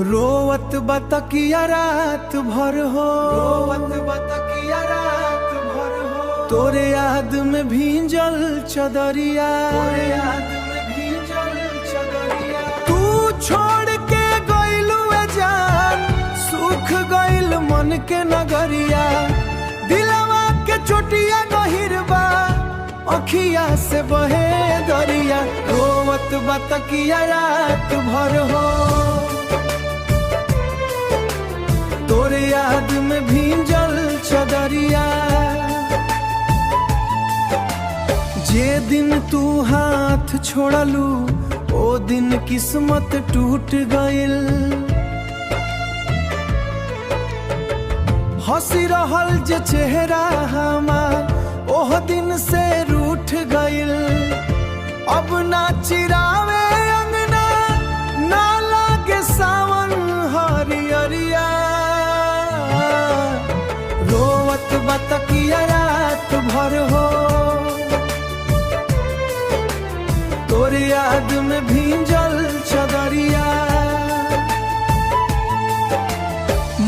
रोवत बतकिया रात भर हो, रोवत बतकिया रात भर हो। तोरे याद में भींजल चदरिया, तोरे याद में भींजल चदरिया। तू छोड़ के गइलू जान, सुख गइल मन के नगरिया। दिलवा के चोटिया गहिरबा, अखिया से बहे दरिया। रोवत बतकिया रात भर हो, तोरे याद में भींजल चदरिया। जे दिन तू हाथ छोड़लू, ओ दिन किस्मत टूट गइल। हंसी रहल जे चेहरा हमार, ओह दिन से रूठ गइल। अब ना चिरावे अंगना, ना लागे सावन हरियरिया। रोवत बतकिया रात भर हो, तोरे याद में भींजल चदरिया।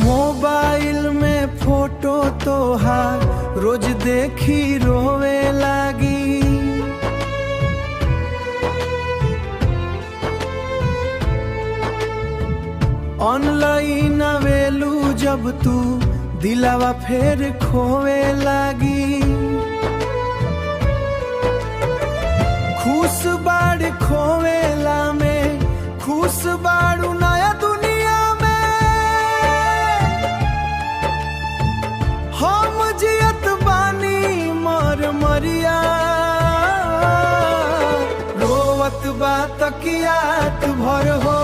मोबाइल में फोटो तोहार रोज देखी रोवे लागी। ऑनलाइन आवेलू जब तू, दिलावा फेर खोवे लागी। खुश बाड़ खोवेला में, खुश बाड़ू नया दुनिया में। हम जियत बानी मर मरिया। रोवत बा तकिया भर हो,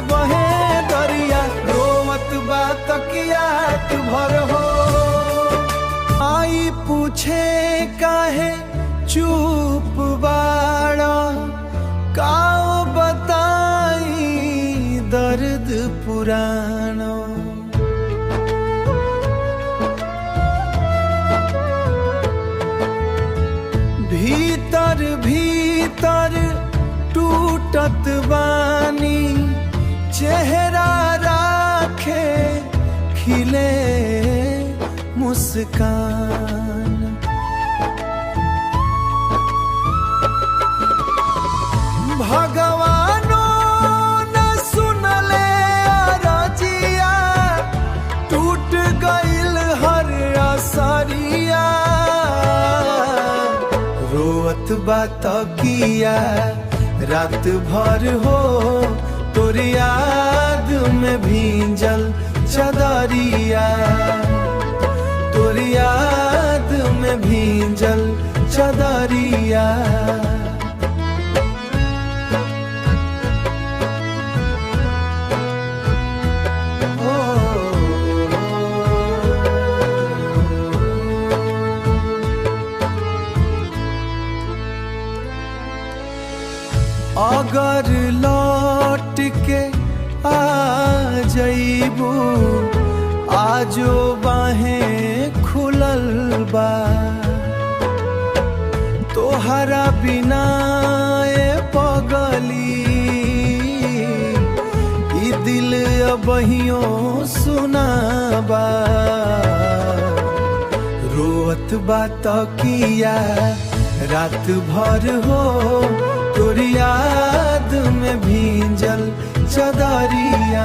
बहे दरिया। रोवत बा तकिया भर हो। आई पूछे काहे चुप बाड़ा, काओ बताई दर्द पुरानो। भीतर भीतर टूटत बानी, चेहरा राखे खिले मुस्कान। भगवानो न सुनले रजिया, टूट गइल हर असरिया। रोवत बा तकिया रात भर हो, तोरे याद में भींजल चदरिया। तोरे याद में भींजल चदरिया। अगर लौट के आ जइबू, आजो बाहें खुलल बा। तोहरा बिना ए पगली, ई दिल अबहियो सुना बा। रोवत बा तकिया रात भर हो, तोरी याद में भींजल चदरिया।